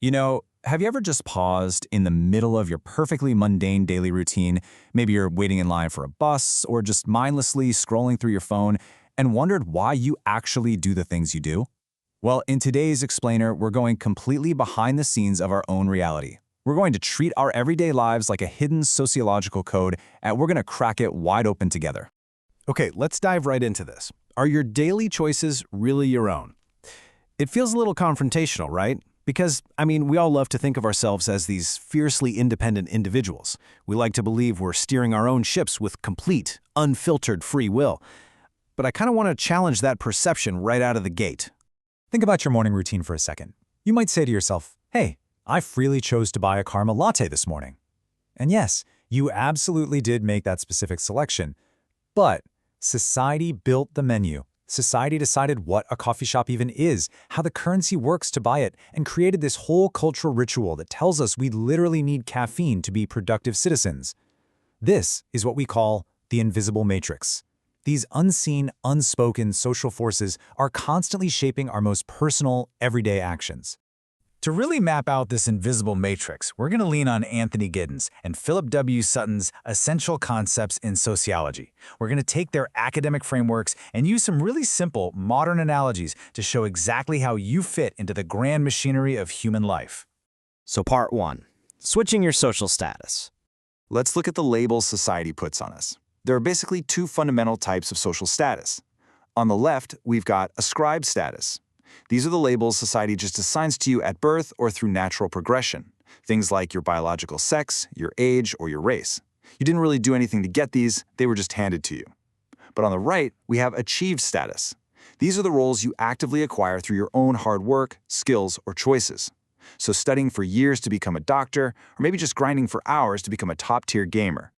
Have you ever just paused in the middle of your perfectly mundane daily routine? Maybe you're waiting in line for a bus or just mindlessly scrolling through your phone and wondered why you actually do the things you do? Well, in today's Explainer, we're going completely behind the scenes of our own reality. We're going to treat our everyday lives like a hidden sociological code, and we're going to crack it wide open together. Okay, let's dive right into this. Are your daily choices really your own? It feels a little confrontational, right? Because, we all love to think of ourselves as these fiercely independent individuals. We like to believe we're steering our own ships with complete, unfiltered free will. But I kind of want to challenge that perception right out of the gate. Think about your morning routine for a second. You might say to yourself, hey, I freely chose to buy a caramel latte this morning. And yes, you absolutely did make that specific selection. But society built the menu. Society decided what a coffee shop even is, how the currency works to buy it, and created this whole cultural ritual that tells us we literally need caffeine to be productive citizens. This is what we call the invisible matrix. These unseen, unspoken social forces are constantly shaping our most personal, everyday actions. To really map out this invisible matrix, we're going to lean on Anthony Giddens and Philip W. Sutton's Essential Concepts in Sociology. We're going to take their academic frameworks and use some really simple, modern analogies to show exactly how you fit into the grand machinery of human life. So part 1. Switching your social status. Let's look at the labels society puts on us. There are basically two fundamental types of social status. On the left, we've got ascribed status. These are the labels society just assigns to you at birth or through natural progression. Things like your biological sex, your age, or your race. You didn't really do anything to get these, they were just handed to you. But on the right, we have achieved status. These are the roles you actively acquire through your own hard work, skills, or choices. So studying for years to become a doctor, or maybe just grinding for hours to become a top-tier gamer.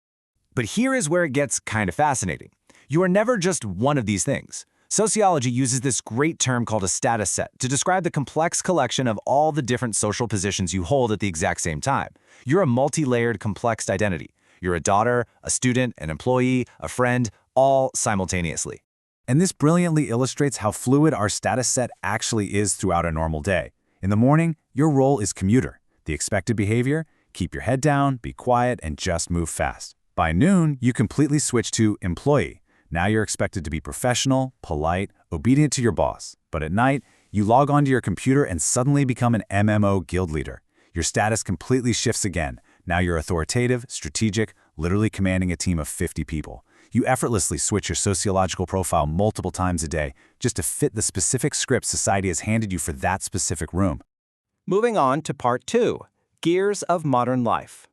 But here is where it gets kind of fascinating. You are never just one of these things. Sociology uses this great term called a status set to describe the complex collection of all the different social positions you hold at the exact same time. You're a multi-layered, complex identity. You're a daughter, a student, an employee, a friend, all simultaneously. And this brilliantly illustrates how fluid our status set actually is throughout a normal day. In the morning, your role is commuter. The expected behavior? Keep your head down, be quiet, and just move fast. By noon, you completely switch to employee. Now you're expected to be professional, polite, obedient to your boss. But at night, you log onto your computer and suddenly become an MMO guild leader. Your status completely shifts again. Now you're authoritative, strategic, literally commanding a team of 50 people. You effortlessly switch your sociological profile multiple times a day just to fit the specific script society has handed you for that specific room. Moving on to part 2. Gears of modern life.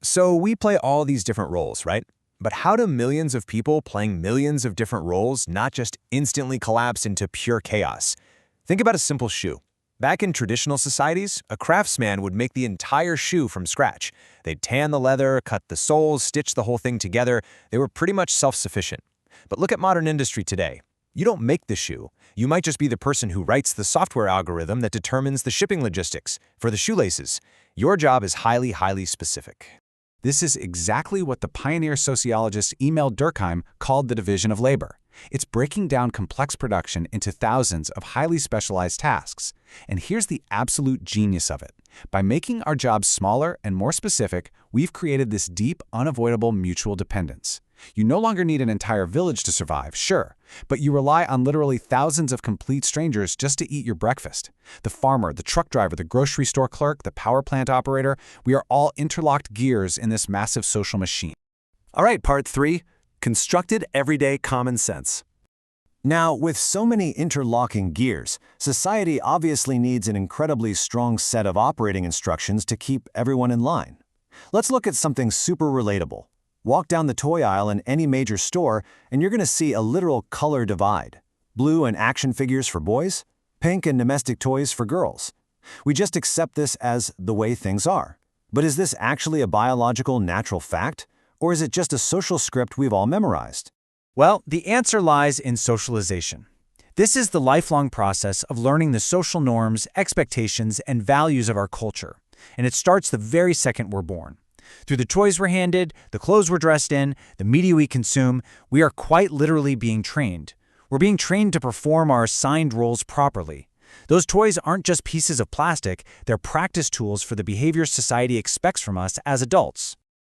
So we play all these different roles, right? But how do millions of people playing millions of different roles not just instantly collapse into pure chaos? Think about a simple shoe. Back in traditional societies, a craftsman would make the entire shoe from scratch. They'd tan the leather, cut the soles, stitch the whole thing together. They were pretty much self-sufficient. But look at modern industry today. You don't make the shoe. You might just be the person who writes the software algorithm that determines the shipping logistics for the shoelaces. Your job is highly, highly specific. This is exactly what the pioneer sociologist Emil Durkheim called the division of labor. It's breaking down complex production into thousands of highly specialized tasks. And here's the absolute genius of it. By making our jobs smaller and more specific, we've created this deep, unavoidable mutual dependence. You no longer need an entire village to survive, sure, but you rely on literally thousands of complete strangers just to eat your breakfast. The farmer, the truck driver, the grocery store clerk, the power plant operator, we are all interlocked gears in this massive social machine. All right, part 3. Constructed everyday common sense. Now, with so many interlocking gears, society obviously needs an incredibly strong set of operating instructions to keep everyone in line. Let's look at something super relatable. Walk down the toy aisle in any major store, and you're going to see a literal color divide. Blue and action figures for boys, pink and domestic toys for girls. We just accept this as the way things are. But is this actually a biological, natural fact? Or is it just a social script we've all memorized? Well, the answer lies in socialization. This is the lifelong process of learning the social norms, expectations, and values of our culture. And it starts the very second we're born. Through the toys we're handed, the clothes we're dressed in, the media we consume, we are quite literally being trained. We're being trained to perform our assigned roles properly. Those toys aren't just pieces of plastic, they're practice tools for the behaviors society expects from us as adults.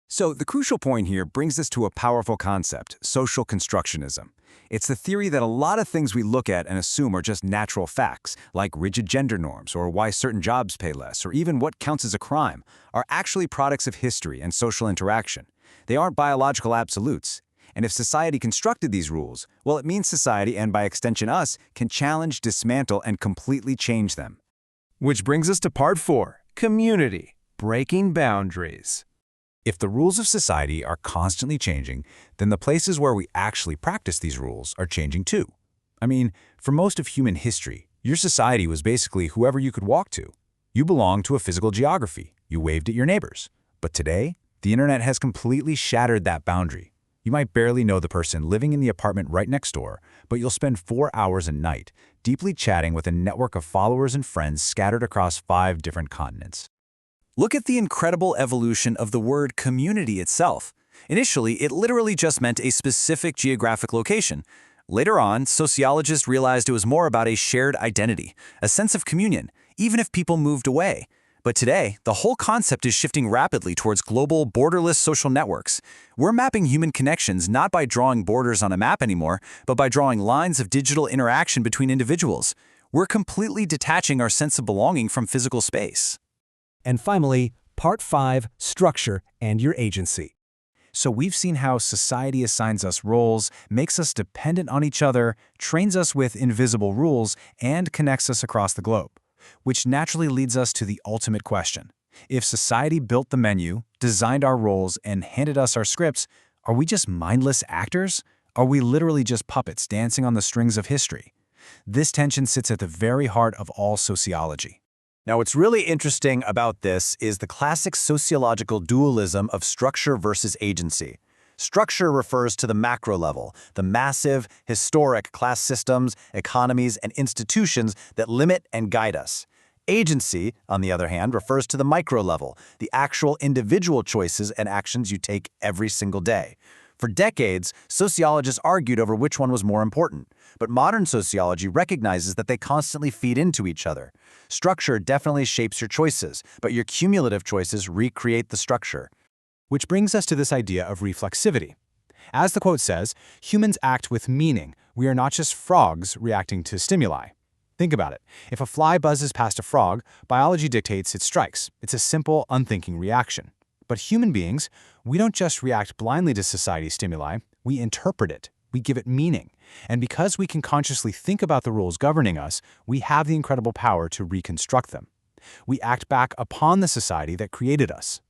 So the crucial point here brings us to a powerful concept, social constructionism. It's the theory that a lot of things we look at and assume are just natural facts, like rigid gender norms or why certain jobs pay less, or even what counts as a crime, are actually products of history and social interaction. They aren't biological absolutes. And if society constructed these rules, well, it means society, and by extension us, can challenge, dismantle, and completely change them. Which brings us to part 4, community, breaking boundaries. If the rules of society are constantly changing, then the places where we actually practice these rules are changing too. I mean, for most of human history, your society was basically whoever you could walk to. You belonged to a physical geography. You waved at your neighbors. But today, the internet has completely shattered that boundary. You might barely know the person living in the apartment right next door, but you'll spend 4 hours a night deeply chatting with a network of followers and friends scattered across 5 different continents. Look at the incredible evolution of the word community itself. Initially, it literally just meant a specific geographic location. Later on, sociologists realized it was more about a shared identity, a sense of communion, even if people moved away. But today, the whole concept is shifting rapidly towards global, borderless social networks. We're mapping human connections not by drawing borders on a map anymore, but by drawing lines of digital interaction between individuals. We're completely detaching our sense of belonging from physical space. And finally, part 5, structure and your agency. So we've seen how society assigns us roles, makes us dependent on each other, trains us with invisible rules, and connects us across the globe. Which naturally leads us to the ultimate question. If society built the menu, designed our roles, and handed us our scripts, are we just mindless actors? Are we literally just puppets dancing on the strings of history? This tension sits at the very heart of all sociology. Now, what's really interesting about this is the classic sociological dualism of structure versus agency. Structure refers to the macro level, the massive, historic class systems, economies, and institutions that limit and guide us. Agency, on the other hand, refers to the micro level, the actual individual choices and actions you take every single day. For decades, sociologists argued over which one was more important, but modern sociology recognizes that they constantly feed into each other. Structure definitely shapes your choices, but your cumulative choices recreate the structure. Which brings us to this idea of reflexivity. As the quote says, humans act with meaning. We are not just frogs reacting to stimuli. Think about it. If a fly buzzes past a frog, biology dictates it strikes. It's a simple, unthinking reaction. But human beings, we don't just react blindly to society's stimuli, we interpret it, we give it meaning. And because we can consciously think about the rules governing us, we have the incredible power to reconstruct them. We act back upon the society that created us.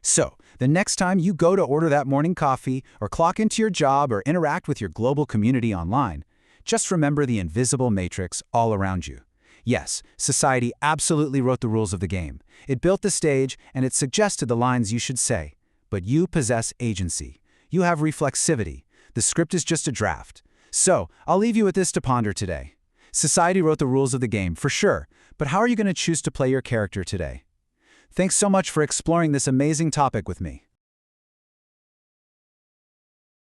So, the next time you go to order that morning coffee, or clock into your job, or interact with your global community online, just remember the invisible matrix all around you. Yes, society absolutely wrote the rules of the game. It built the stage, and it suggested the lines you should say. But you possess agency. You have reflexivity. The script is just a draft. So, I'll leave you with this to ponder today. Society wrote the rules of the game, for sure, but how are you going to choose to play your character today? Thanks so much for exploring this amazing topic with me.